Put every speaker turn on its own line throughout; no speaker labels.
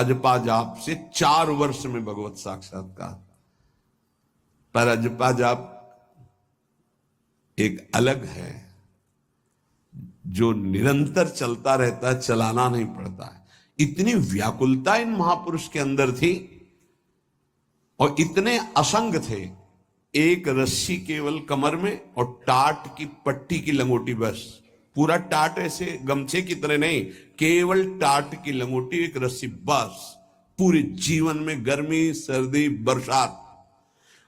अजपा जाप से 4 वर्ष में भगवत साक्षात्कार। पर अजपा जाप एक अलग है, जो निरंतर चलता रहता है, चलाना नहीं पड़ता है। इतनी व्याकुलता इन महापुरुष के अंदर थी और इतने असंग थे। एक रस्सी केवल कमर में और टाट की पट्टी की लंगोटी, बस। पूरा टाट ऐसे गमछे की तरह नहीं, केवल टाट की लंगोटी, एक रस्सी, बस। पूरे जीवन में गर्मी सर्दी बरसात,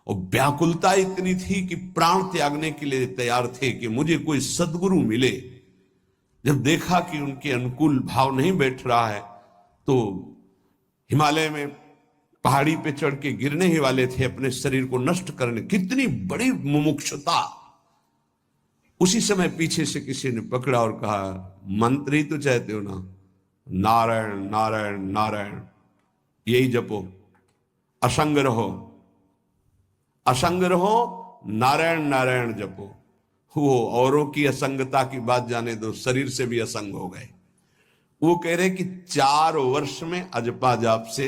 और व्याकुलता इतनी थी कि प्राण त्यागने के लिए तैयार थे कि मुझे कोई सद्गुरु मिले। जब देखा कि उनके अनुकूल भाव नहीं बैठ रहा है तो हिमालय में पहाड़ी पे चढ़ के गिरने ही वाले थे, अपने शरीर को नष्ट करने। कितनी बड़ी मुमुक्षुता! उसी समय पीछे से किसी ने पकड़ा और कहा, मंत्र ही तो चाहते हो ना, नारायण नारायण नारायण, यही जपो, असंग रहो, असंग रहो, नारायण नारायण जपो। वो औरों की असंगता की बात जाने दो, शरीर से भी असंग हो गए। वो कह रहे कि 4 वर्ष में अजपा जाप से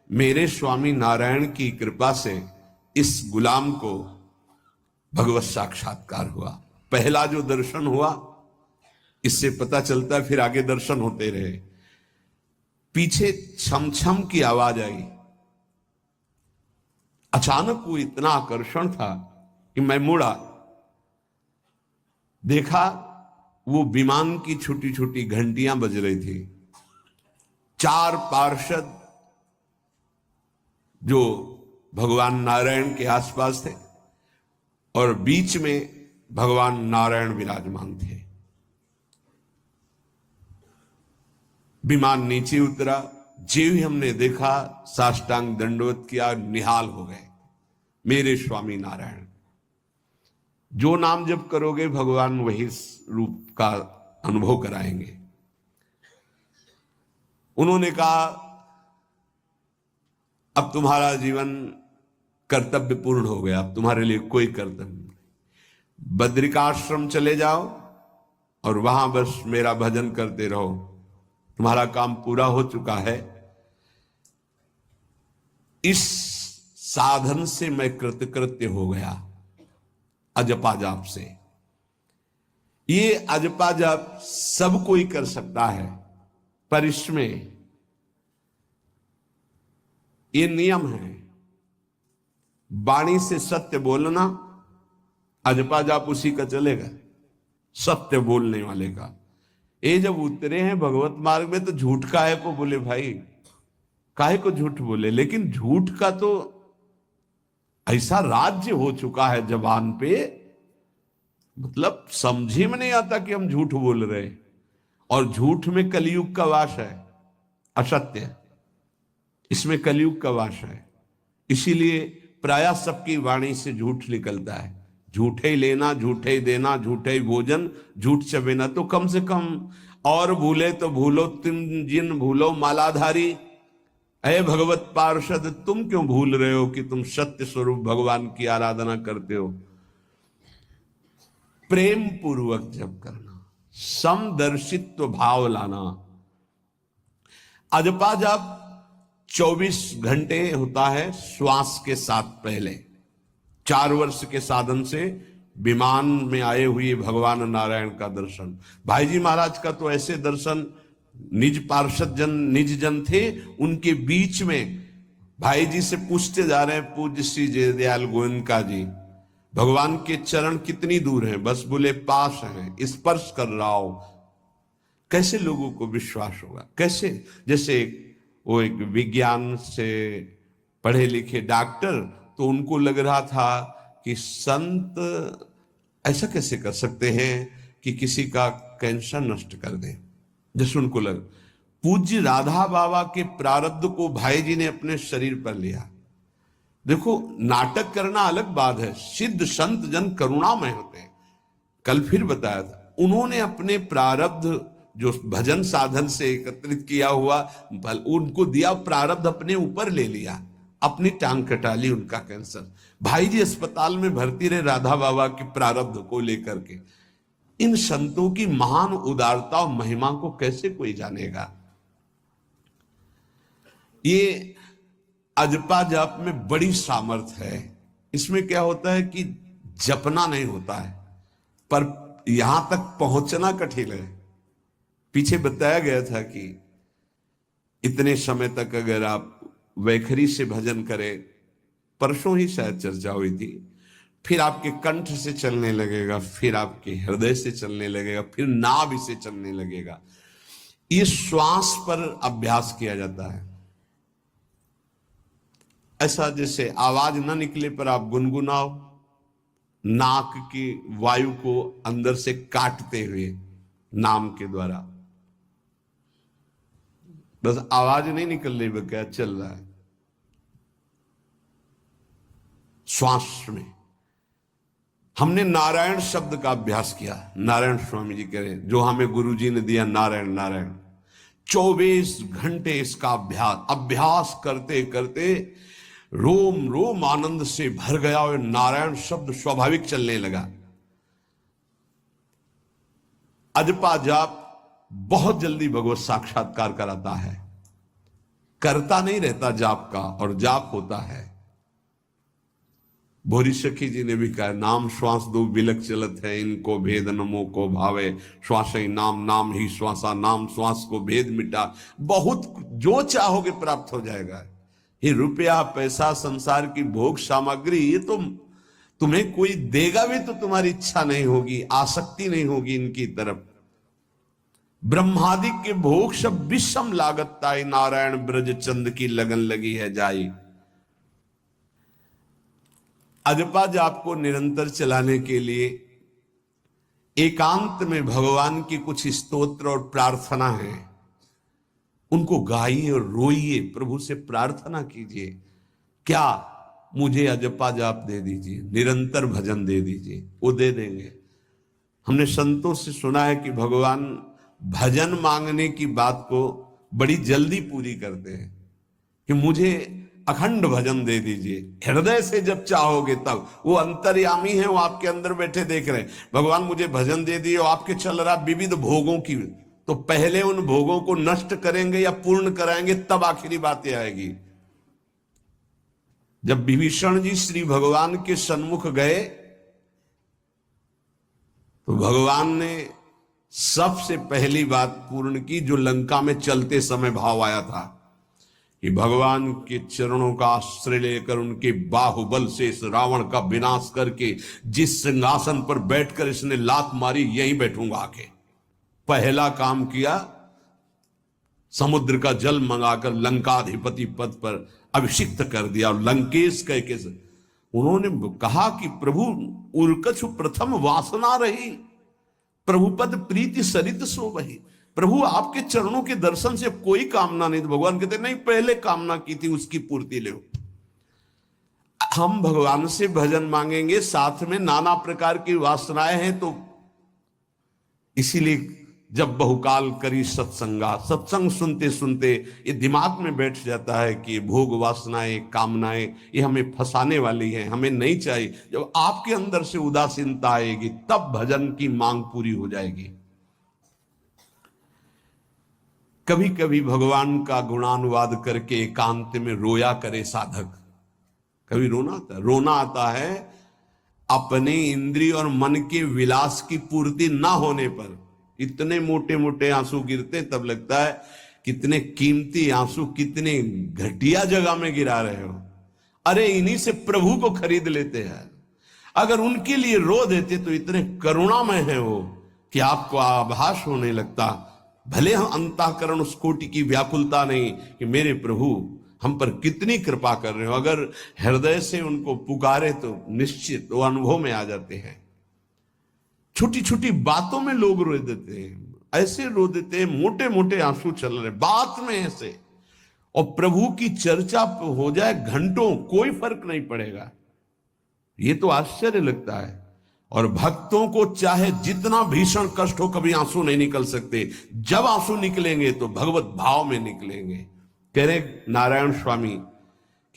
मेरे स्वामी नारायण की कृपा से इस गुलाम को भगवत साक्षात्कार हुआ। पहला जो दर्शन हुआ, इससे पता चलता है फिर आगे दर्शन होते रहे। पीछे छम छम की आवाज आई। अचानक वो इतना आकर्षण था कि मैं मुड़ा, देखा वो विमान की छोटी छोटी घंटियां बज रही थी। 4 पार्षद जो भगवान नारायण के आसपास थे और बीच में भगवान नारायण विराजमान थे। विमान नीचे उतरा, जो ही हमने देखा साष्टांग दंडवत किया, निहाल हो गए। मेरे स्वामी नारायण, जो नाम जप करोगे भगवान वही रूप का अनुभव कराएंगे। उन्होंने कहा, अब तुम्हारा जीवन कर्तव्य पूर्ण हो गया, अब तुम्हारे लिए कोई कर्तव्य नहीं। बद्रिकाश्रम चले जाओ और वहां बस मेरा भजन करते रहो, तुम्हारा काम पूरा हो चुका है। इस साधन से मैं कृतकृत्य हो गया, अजपा जाप से। ये अजपा जाप सब कोई कर सकता है, पर इसमें ये नियम है, वाणी से सत्य बोलना। अजपा जाप उसी का चलेगा, सत्य बोलने वाले का। ये जब उतरे हैं भगवत मार्ग में तो झूठ काहे को बोले भाई, काहे को झूठ बोले। लेकिन झूठ का तो ऐसा राज्य हो चुका है जबान पे, मतलब समझे में नहीं आता कि हम झूठ बोल रहे। और झूठ में कलयुग का वास है, असत्य, इसमें कलयुग का वास है। इसीलिए प्रायः सबकी वाणी से झूठ निकलता है। झूठे ही लेना, झूठे ही देना, झूठे ही भोजन, झूठ चबेना। तो कम से कम और भूले तो भूलो तुम जिन भूलो मालाधारी। अरे भगवत पार्षद, तुम क्यों भूल रहे हो कि तुम सत्य स्वरूप भगवान की आराधना करते हो। प्रेम पूर्वक जप करना, समदर्शित्व भाव लाना। अजपा जाप 24 घंटे होता है श्वास के साथ पहले। 4 वर्ष के साधन से विमान में आए हुए भगवान नारायण का दर्शन। भाई जी महाराज का तो ऐसे दर्शन, निज पार्षद जन निज जन थे, उनके बीच में भाई जी से पूछते जा रहे हैं, पूज्य श्री जयदयाल गोयनका जी, भगवान के चरण कितनी दूर हैं? बस बोले पास हैं, स्पर्श कर रहा हो। कैसे लोगों को विश्वास होगा? कैसे? जैसे वो एक विज्ञान से पढ़े लिखे डॉक्टर, तो उनको लग रहा था कि संत ऐसा कैसे कर सकते हैं कि किसी का कैंसर नष्ट कर दे। जैसे उनको लग, पूज्य राधा बाबा के प्रारब्ध को भाई जी ने अपने शरीर पर लिया। देखो, नाटक करना अलग बात है, सिद्ध संत जन करुणामय होते हैं। कल फिर बताया था, उन्होंने अपने प्रारब्ध जो भजन साधन से एकत्रित किया हुआ उनको दिया, प्रारब्ध अपने ऊपर ले लिया, अपनी टांग कटा ली उनका कैंसर। भाई जी अस्पताल में भर्ती रहे राधा बाबा के प्रारब्ध को लेकर के। इन संतों की महान उदारता और महिमा को कैसे कोई जानेगा। ये अजपा जाप में बड़ी सामर्थ है। इसमें क्या होता है कि जपना नहीं होता है, पर यहां तक पहुंचना कठिन है। पीछे बताया गया था कि इतने समय तक अगर आप वैखरी से भजन करें, परसों ही शायद चर्चा हुई थी, फिर आपके कंठ से चलने लगेगा, फिर आपके हृदय से चलने लगेगा, फिर नाभि से चलने लगेगा। ये श्वास पर अभ्यास किया जाता है। ऐसा जैसे आवाज ना निकले पर आप गुनगुनाओ, नाक की वायु को अंदर से काटते हुए नाम के द्वारा, बस आवाज नहीं निकल रही, क्या चल रहा है श्वास में। हमने नारायण शब्द का अभ्यास किया। नारायण स्वामी जी कह रहे हैं, जो हमें गुरु जी ने दिया, नारायण नारायण। 24 घंटे इसका अभ्यास करते करते रोम रोम आनंद से भर गया और नारायण शब्द स्वाभाविक चलने लगा। अजपा जाप बहुत जल्दी भगवत साक्षात्कार कराता है। करता नहीं रहता जाप का, और जाप होता है। भोरी सखी जी ने भी कहा, नाम श्वास दो बिलक चलत है, इनको भेद नमो को भावे, श्वास ही नाम नाम ही श्वासा, नाम श्वास को भेद मिटा। बहुत जो चाहोगे प्राप्त हो जाएगा। ये रुपया पैसा संसार की भोग सामग्री, ये तो तुम्हें कोई देगा भी तो तुम्हारी इच्छा नहीं होगी, आसक्ति नहीं होगी इनकी तरफ। ब्रह्मादि के भोग सब विषम लागत ताई, नारायण ब्रज चंद की लगन लगी है जाई। अजपा जाप को निरंतर चलाने के लिए एकांत में भगवान की कुछ स्तोत्र और प्रार्थना है, उनको गाइए और रोइए, प्रभु से प्रार्थना कीजिए, क्या मुझे अजपा जाप दे दीजिए, निरंतर भजन दे दीजिए। वो दे देंगे। हमने संतों से सुना है कि भगवान भजन मांगने की बात को बड़ी जल्दी पूरी करते हैं, कि मुझे अखंड भजन दे दीजिए। हृदय से जब चाहोगे तब, वो अंतर्यामी है, वो आपके अंदर बैठे देख रहे हैं। भगवान मुझे भजन दे दिए, और आपके चल रहा विविध भोगों की, तो पहले उन भोगों को नष्ट करेंगे या पूर्ण कराएंगे, तब आखिरी बात आएगी। जब विभीषण जी श्री भगवान के सन्मुख गए, तो भगवान ने सबसे पहली बात पूर्ण की, जो लंका में चलते समय भाव आया था, कि भगवान के चरणों का आश्रय लेकर उनके बाहुबल से इस रावण का विनाश करके जिस सिंहासन पर बैठकर इसने लात मारी, यहीं बैठूंगा आके। पहला काम किया, समुद्र का जल मंगाकर लंकाधिपति पद पर अभिषिक्त कर दिया। और लंकेश कह के उन्होंने कहा कि प्रभु उर्कछु प्रथम वासना रही, प्रभुपद प्रीति सरित सो वही। प्रभु आपके चरणों के दर्शन से कोई कामना नहीं। तो भगवान कहते नहीं, पहले कामना की थी उसकी पूर्ति ले। हम भगवान से भजन मांगेंगे, साथ में नाना प्रकार की वासनाएं हैं, तो इसीलिए जब बहुकाल करी सत्संगा, सत्संग सुनते सुनते ये दिमाग में बैठ जाता है कि भोग वासनाएं कामनाएं ये हमें फंसाने वाली हैं, हमें नहीं चाहिए। जब आपके अंदर से उदासीनता आएगी, तब भजन की मांग पूरी हो जाएगी। कभी कभी भगवान का गुणानुवाद करके एकांत में रोया करे साधक। कभी रोना आता है अपने इंद्रिय और मन के विलास की पूर्ति ना होने पर। इतने मोटे मोटे आंसू गिरते, तब लगता है कितने कीमती आंसू कितने घटिया जगह में गिरा रहे हो। अरे इन्हीं से प्रभु को खरीद लेते हैं। अगर उनके लिए रो देते तो इतने करुणामय है वो, कि आपको आभास होने लगता, भले हम अंतःकरण उस कोटि की व्याकुलता नहीं कि मेरे प्रभु हम पर कितनी कृपा कर रहे हो। अगर हृदय से उनको पुकारे तो निश्चित वो अनुभव में आ जाते हैं। छोटी छोटी बातों में लोग रो देते हैं, ऐसे रो देते हैं, मोटे मोटे आंसू चल रहे बात में ऐसे, और प्रभु की चर्चा हो जाए घंटों, कोई फर्क नहीं पड़ेगा। ये तो आश्चर्य लगता है। और भक्तों को चाहे जितना भीषण कष्ट हो, कभी आंसू नहीं निकल सकते। जब आंसू निकलेंगे तो भगवत भाव में निकलेंगे। कह रहे नारायण स्वामी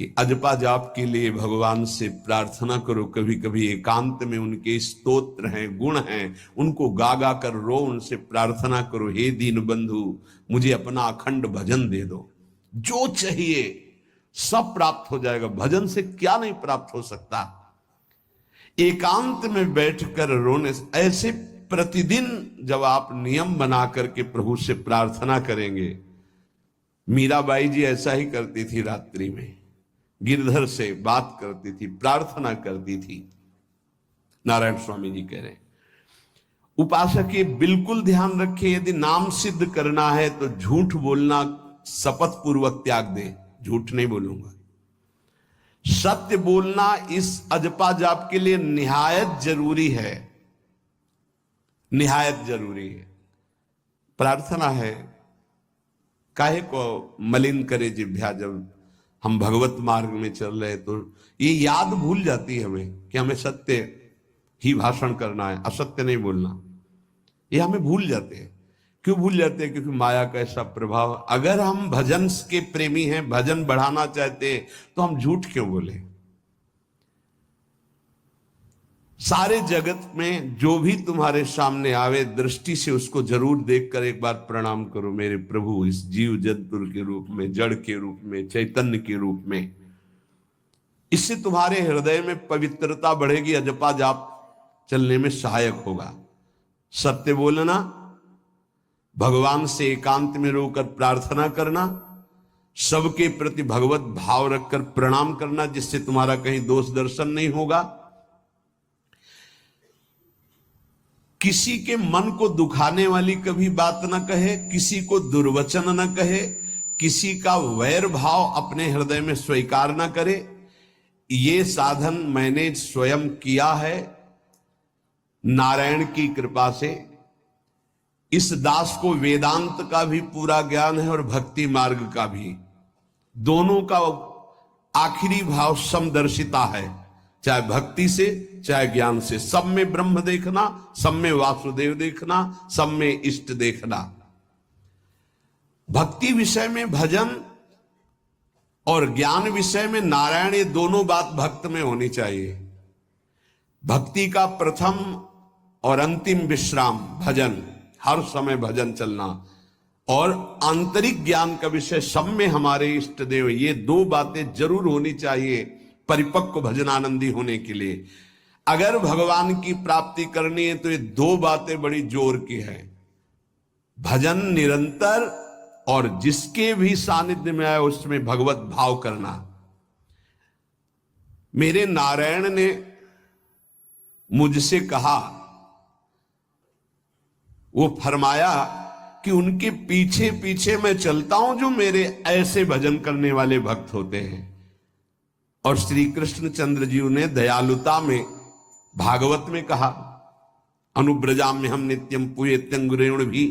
कि अजपा जाप के लिए भगवान से प्रार्थना करो। कभी कभी एकांत में उनके स्तोत्र हैं, गुण हैं, उनको गा गा कर रो, उनसे प्रार्थना करो, हे दीन बंधु मुझे अपना अखंड भजन दे दो। जो चाहिए सब प्राप्त हो जाएगा। भजन से क्या नहीं प्राप्त हो सकता। एकांत में बैठकर रोने से, ऐसे प्रतिदिन जब आप नियम बना करके प्रभु से प्रार्थना करेंगे। मीराबाई जी ऐसा ही करती थी, रात्रि में गिरधर से बात करती थी, प्रार्थना करती थी। नारायण स्वामी जी कह रहे हैं, उपासक ये बिल्कुल ध्यान रखे, यदि नाम सिद्ध करना है तो झूठ बोलना शपथ पूर्वक त्याग दे। झूठ नहीं बोलूंगा, सत्य बोलना इस अजपा जाप के लिए निहायत जरूरी है, निहायत जरूरी है। प्रार्थना है, काहे को मलिन करे जिह्वा। जब हम भगवत मार्ग में चल रहे तो ये याद भूल जाती है हमें कि हमें सत्य ही भाषण करना है, असत्य नहीं बोलना। ये हमें भूल जाते हैं। क्यों भूल जाते हैं? क्योंकि माया का ऐसा प्रभाव। अगर हम भजन के प्रेमी हैं, भजन बढ़ाना चाहते हैं, तो हम झूठ क्यों बोले? सारे जगत में जो भी तुम्हारे सामने आवे, दृष्टि से उसको जरूर देखकर एक बार प्रणाम करो। मेरे प्रभु इस जीव जंतु के रूप में, जड़ के रूप में, चैतन्य के रूप में। इससे तुम्हारे हृदय में पवित्रता बढ़ेगी, अजपा जाप चलने में सहायक होगा। सत्य बोलना, भगवान से एकांत में रोकर प्रार्थना करना, सबके प्रति भगवत भाव रखकर प्रणाम करना, जिससे तुम्हारा कहीं दोष दर्शन नहीं होगा। किसी के मन को दुखाने वाली कभी बात न कहे, किसी को दुर्वचन न कहे, किसी का वैर भाव अपने हृदय में स्वीकार न करे। ये साधन मैंने स्वयं किया है नारायण की कृपा से। इस दास को वेदांत का भी पूरा ज्ञान है और भक्ति मार्ग का भी, दोनों का आखिरी भाव समदर्शिता है, चाहे भक्ति से चाहे ज्ञान से। सब में ब्रह्म देखना, सब में वासुदेव देखना, सब में इष्ट देखना। भक्ति विषय में भजन और ज्ञान विषय में नारायण, ये दोनों बात भक्त में होनी चाहिए। भक्ति का प्रथम और अंतिम विश्राम भजन, हर समय भजन चलना, और आंतरिक ज्ञान का विषय सब में हमारे इष्ट देव। ये दो बातें जरूर होनी चाहिए परिपक्व भजनानंदी होने के लिए। अगर भगवान की प्राप्ति करनी है तो ये दो बातें बड़ी जोर की है, भजन निरंतर और जिसके भी सानिध्य में आए उसमें भगवत भाव करना। मेरे नारायण ने मुझसे कहा, वो फरमाया कि उनके पीछे पीछे मैं चलता हूं जो मेरे ऐसे भजन करने वाले भक्त होते हैं। और श्री कृष्ण चंद्र जी ने दयालुता में भागवत में कहा, अनुब्रजाम में हम नित्यम पुयत्यंगुरेण भी।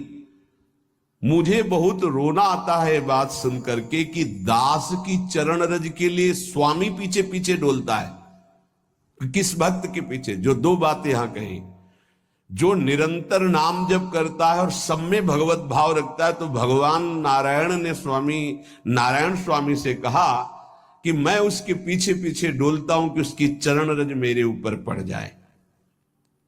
मुझे बहुत रोना आता है बात सुनकर के कि दास की चरण रज के लिए स्वामी पीछे पीछे डोलता है। किस भक्त के पीछे? जो दो बातें यहां कही, जो निरंतर नाम जप करता है और सब में भगवत भाव रखता है। तो भगवान नारायण ने नारायण स्वामी से कहा कि मैं उसके पीछे पीछे डोलता हूं कि उसकी चरण रज मेरे ऊपर पड़ जाए।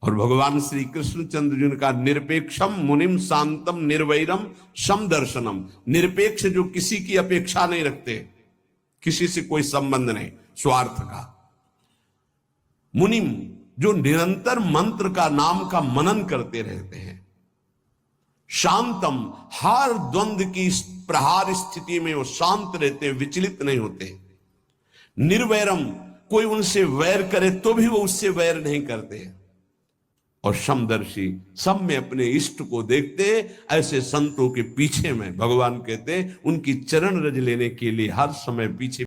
और भगवान श्री कृष्ण चंद्र जी ने कहा, निरपेक्षम मुनिम शांतम निर्वैरम समदर्शनम। निरपेक्ष, जो किसी की अपेक्षा नहीं रखते, किसी से कोई संबंध नहीं, स्वार्थ का। मुनिम, जो निरंतर मंत्र का, नाम का मनन करते रहते हैं। शांतम, हर द्वंद्व की प्रहार स्थिति में वो शांत रहते हैं, विचलित नहीं होते। निर्वैरम, कोई उनसे वैर करे तो भी वो उससे वैर नहीं करते। और समदर्शी, सब में अपने इष्ट को देखते। ऐसे संतों के पीछे में भगवान कहते उनकी चरण रज लेने के लिए हर समय पीछे